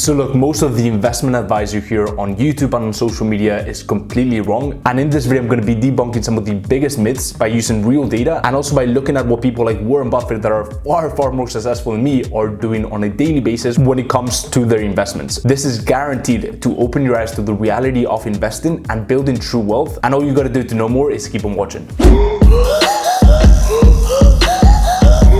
So look, most of the investment advice you hear on YouTube and on social media is completely wrong. And in this video, I'm going to be debunking some of the biggest myths by using real data and also by looking at what people like Warren Buffett that are far more successful than me are doing on a daily basis when it comes to their investments. This is guaranteed to open your eyes to the reality of investing and building true wealth. And all you got to do to know more is keep on watching.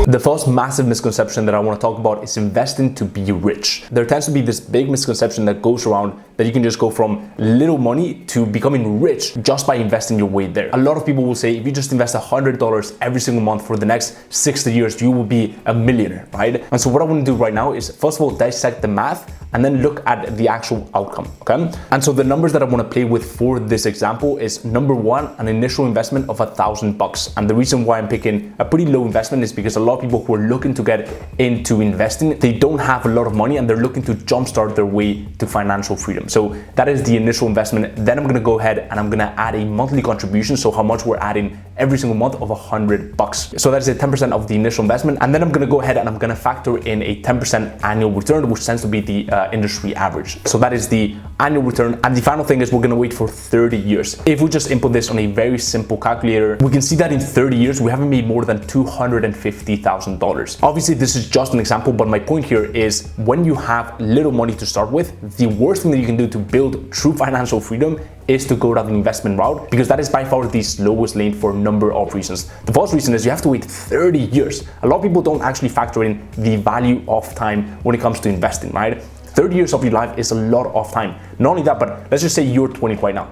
The first massive misconception that I want to talk about is investing to be rich. There tends to be this big misconception that goes around that you can just go from little money to becoming rich just by investing your way there. A lot of people will say if you just invest $100 every single month for the next 60 years, you will be a millionaire, right? And so what I want to do right now is first of all dissect the math and then look at the actual outcome, okay? And so the numbers that I want to play with for this example is number one, an initial investment of $1,000. And the reason why I'm picking a pretty low investment is because a lot of people who are looking to get into investing, they don't have a lot of money and they're looking to jumpstart their way to financial freedom. So that is the initial investment. Then I'm gonna go ahead and I'm gonna add a monthly contribution. So how much we're adding every single month of $100. So that is a 10% of the initial investment. And then I'm gonna go ahead and I'm gonna factor in a 10% annual return, which tends to be the industry average. So that is the annual return. And the final thing is we're gonna wait for 30 years. If we just input this on a very simple calculator, we can see that in 30 years, we haven't made more than $250,000. Obviously, this is just an example, but my point here is when you have little money to start with, the worst thing that you can do to build true financial freedom is to go down the investment route, because that is by far the slowest lane for a number of reasons. The first reason is you have to wait 30 years. A lot of people don't actually factor in the value of time when it comes to investing, right? 30 years of your life is a lot of time. Not only that, but let's just say you're 20 right now.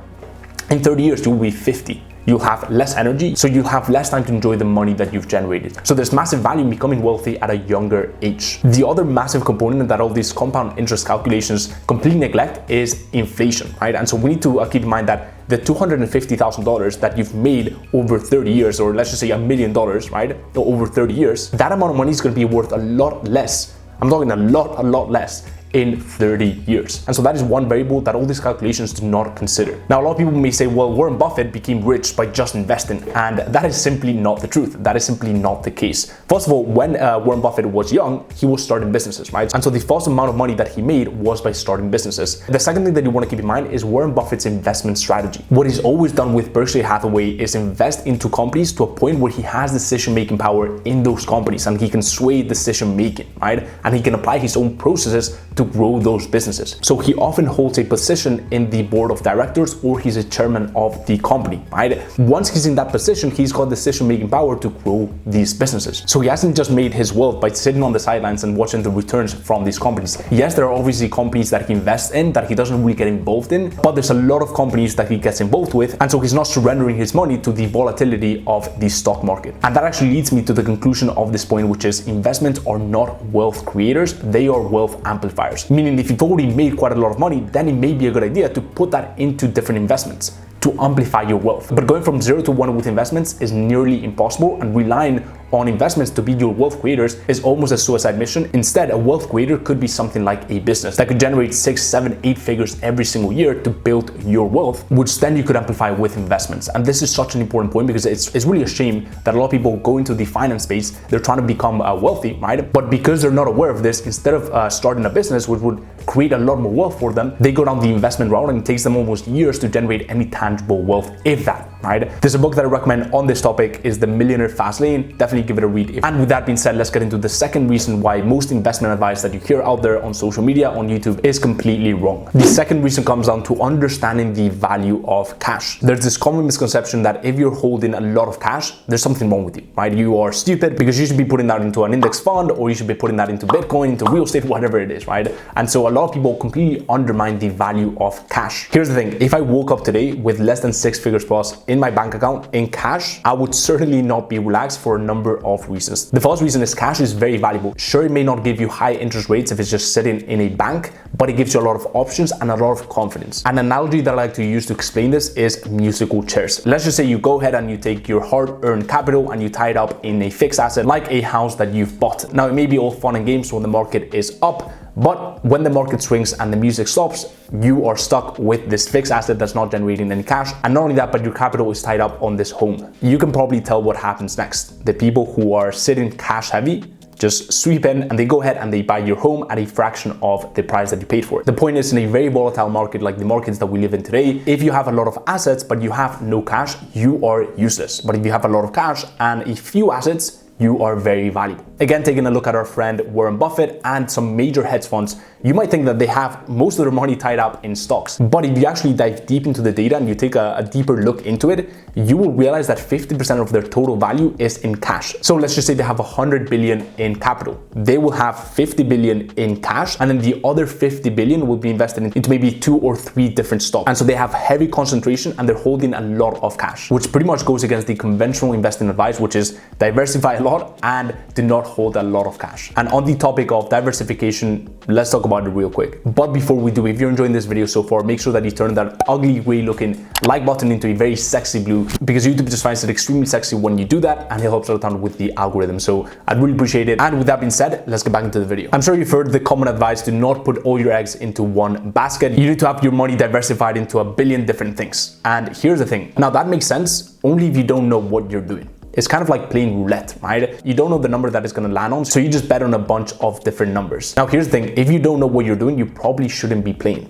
In 30 years, you will be 50. You'll have less energy, so you'll have less time to enjoy the money that you've generated. So there's massive value in becoming wealthy at a younger age. The other massive component that all these compound interest calculations completely neglect is inflation, right? And so we need to keep in mind that the $250,000 that you've made over 30 years, or let's just say $1 million, right? Over 30 years, that amount of money is going to be worth a lot less. I'm talking a lot less in 30 years. And so that is one variable that all these calculations do not consider. Now, a lot of people may say, well, Warren Buffett became rich by just investing, and that is simply not the truth. That is simply not the case. First of all, when Warren Buffett was young, he was starting businesses, right? And so the first amount of money that he made was by starting businesses. The second thing that you want to keep in mind is Warren Buffett's investment strategy. What he's always done with Berkshire Hathaway is invest into companies to a point where he has decision-making power in those companies and he can sway decision-making, right? And he can apply his own processes to grow those businesses. So he often holds a position in the board of directors or he's a chairman of the company, right? Once he's in that position, he's got decision-making power to grow these businesses. So he hasn't just made his wealth by sitting on the sidelines and watching the returns from these companies. Yes, there are obviously companies that he invests in that he doesn't really get involved in, but there's a lot of companies that he gets involved with, and so he's not surrendering his money to the volatility of the stock market. And that actually leads me to the conclusion of this point, which is investments are not wealth creators, they are wealth amplifiers. Meaning if you've already made quite a lot of money, then it may be a good idea to put that into different investments to amplify your wealth. But going from 0 to 1 with investments is nearly impossible, and relying on investments to be your wealth creators is almost a suicide mission. Instead, a wealth creator could be something like a business that could generate 6, 7, 8 figures every single year to build your wealth, which then you could amplify with investments. And this is such an important point because it's really a shame that a lot of people go into the finance space, they're trying to become wealthy, right? But because they're not aware of this, instead of starting a business which would create a lot more wealth for them, they go down the investment route and it takes them almost years to generate any tangible wealth, if that, right? There's a book that I recommend on this topic is The Millionaire Fast Lane. Definitely give it a read. And with that being said, let's get into the second reason why most investment advice that you hear out there on social media, on YouTube, is completely wrong. The second reason comes down to understanding the value of cash. There's this common misconception that if you're holding a lot of cash, there's something wrong with you, right? You are stupid because you should be putting that into an index fund, or you should be putting that into Bitcoin, into real estate, whatever it is, right? And so a lot of people completely undermine the value of cash. Here's the thing, if I woke up today with less than 6 figures plus in my bank account in cash, I would certainly not be relaxed for a number of reasons. The first reason is cash is very valuable. Sure, it may not give you high interest rates if it's just sitting in a bank, but it gives you a lot of options and a lot of confidence. An analogy that I like to use to explain this is musical chairs. Let's just say you go ahead and you take your hard-earned capital and you tie it up in a fixed asset like a house that you've bought. Now, it may be all fun and games when the market is up, but when the market swings and the music stops, you are stuck with this fixed asset that's not generating any cash. And not only that, but your capital is tied up on this home. You can probably tell what happens next. The people who are sitting cash heavy just sweep in and they go ahead and they buy your home at a fraction of the price that you paid for it. The point is, in a very volatile market like the markets that we live in today, if you have a lot of assets but you have no cash, you are useless. But if you have a lot of cash and a few assets, you are very valuable. Again, taking a look at our friend Warren Buffett and some major hedge funds, you might think that they have most of their money tied up in stocks. But if you actually dive deep into the data and you take a deeper look into it, you will realize that 50% of their total value is in cash. So let's just say they have 100 billion in capital. They will have 50 billion in cash, and then the other 50 billion will be invested into maybe 2 or 3 different stocks. And so they have heavy concentration and they're holding a lot of cash, which pretty much goes against the conventional investing advice, which is diversify a lot and do not hold a lot of cash. And on the topic of diversification, let's talk about it real quick. But before we do, if you're enjoying this video so far, make sure that you turn that ugly gray looking like button into a very sexy blue, because YouTube just finds it extremely sexy when you do that, and it helps out a ton with the algorithm. So I'd really appreciate it. And with that being said, let's get back into the video. I'm sure you've heard the common advice to not put all your eggs into one basket. You need to have your money diversified into a billion different things. And here's the thing. Now that makes sense only if you don't know what you're doing. It's kind of like playing roulette, right? You don't know the number that it's gonna land on, so you just bet on a bunch of different numbers. Now, here's the thing. If you don't know what you're doing, you probably shouldn't be playing.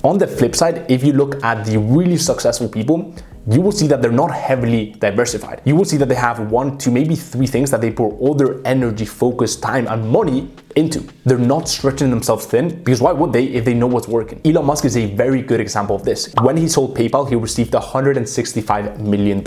On the flip side, if you look at the really successful people, you will see that they're not heavily diversified. You will see that they have 1 to maybe 3 things that they pour all their energy, focus, time, and money into. They're not stretching themselves thin, because why would they if they know what's working? Elon Musk is a very good example of this. When he sold PayPal, he received $165 million.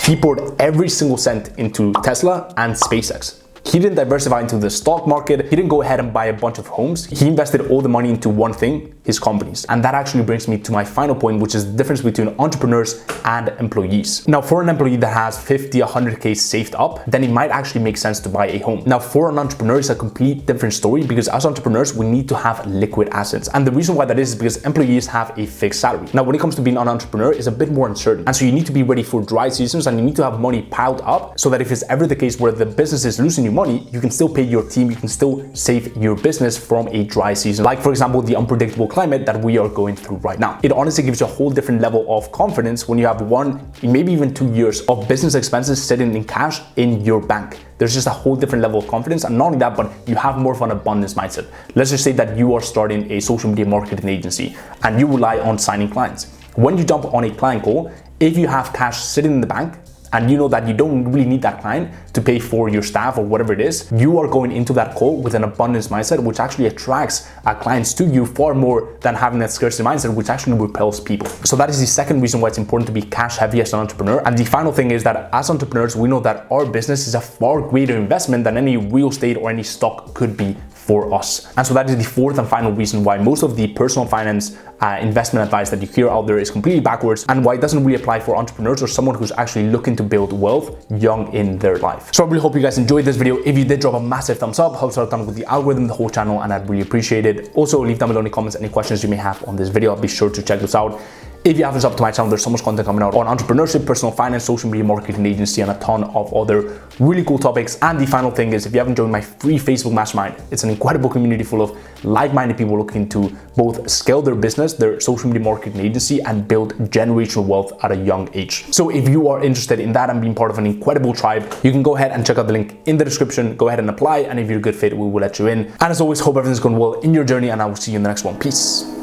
He poured every single cent into Tesla and SpaceX. He didn't diversify into the stock market. He didn't go ahead and buy a bunch of homes. He invested all the money into one thing, his companies. And that actually brings me to my final point, which is the difference between entrepreneurs and employees. Now, for an employee that has 50, 100K saved up, then it might actually make sense to buy a home. Now, for an entrepreneur, it's a complete different story, because as entrepreneurs, we need to have liquid assets. And the reason why that is because employees have a fixed salary. Now, when it comes to being an entrepreneur, it's a bit more uncertain. And so you need to be ready for dry seasons, and you need to have money piled up so that if it's ever the case where the business is losing you money, you can still pay your team, you can still save your business from a dry season. Like, for example, the unpredictable climate that we are going through right now. It honestly gives you a whole different level of confidence when you have 1, maybe even 2 years of business expenses sitting in cash in your bank. There's just a whole different level of confidence, and not only that, but you have more of an abundance mindset. Let's just say that you are starting a social media marketing agency and you rely on signing clients. When you jump on a client call, if you have cash sitting in the bank, and you know that you don't really need that client to pay for your staff or whatever it is, you are going into that call with an abundance mindset, which actually attracts clients to you far more than having that scarcity mindset, which actually repels people. So that is the second reason why it's important to be cash heavy as an entrepreneur. And the final thing is that as entrepreneurs, we know that our business is a far greater investment than any real estate or any stock could be for us. And so that is the fourth and final reason why most of the personal finance investment advice that you hear out there is completely backwards, and why it doesn't really apply for entrepreneurs or someone who's actually looking to build wealth young in their life. So I really hope you guys enjoyed this video. If you did, drop a massive thumbs up, helps out a ton with the algorithm, the whole channel, and I'd really appreciate it. Also, leave down below in the comments any questions you may have on this video. I'll be sure to check those out. If you haven't subbed to my channel, there's so much content coming out on entrepreneurship, personal finance, social media marketing agency, and a ton of other really cool topics. And the final thing is, if you haven't joined my free Facebook mastermind, it's an incredible community full of like-minded people looking to both scale their business, their social media marketing agency, and build generational wealth at a young age. So if you are interested in that and being part of an incredible tribe, you can go ahead and check out the link in the description. Go ahead and apply, and if you're a good fit, we will let you in. And as always, hope everything's going well in your journey, and I will see you in the next one. Peace.